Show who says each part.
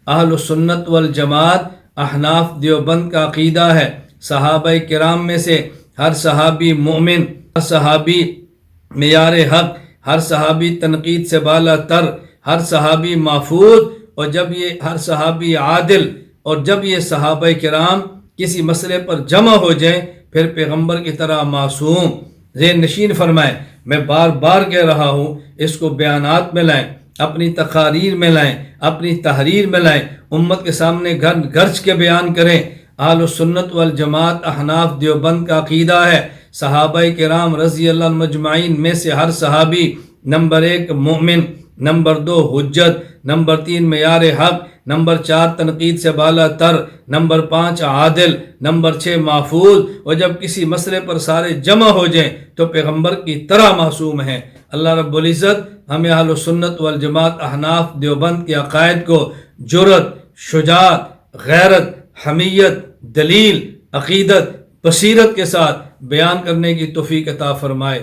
Speaker 1: اہل سنت والجماعت احناف دیوبند کا عقیدہ ہے صحابہ کرام میں سے ہر صحابی مومن، ہر صحابی معیار حق، ہر صحابی تنقید سے بالا تر، ہر صحابی محفوظ، اور جب یہ ہر صحابی عادل، اور جب یہ صحابہ کرام کسی مسئلے پر جمع ہو جائیں پھر پیغمبر کی طرح معصوم۔ ذہن نشین فرمائیں، میں بار بار کہہ رہا ہوں، اس کو بیانات میں لائیں، اپنی تقاریر میں لائیں، اپنی تحریر میں لائیں، امت کے سامنے گرج کے بیان کریں۔ اہل سنت والجماعت احناف دیوبند کا عقیدہ ہے صحابہ کرام رضی اللہ عنہم مجمعین میں سے ہر صحابی نمبر 1 مومن، نمبر 2 حجت، نمبر 3 معیار حق، نمبر 4 تنقید سے بالا تر، نمبر 5 عادل، نمبر 6 محفوظ، اور جب کسی مسئلے پر سارے جمع ہو جائیں تو پیغمبر کی طرح معصوم ہیں۔ اللہ رب العزت ہمیں اہل سنت والجماعت احناف دیوبند کے عقائد کو جرأت، شجاعت، غیرت، حمیت، دلیل، عقیدت، بصیرت کے ساتھ بیان کرنے کی توفیق عطا فرمائے۔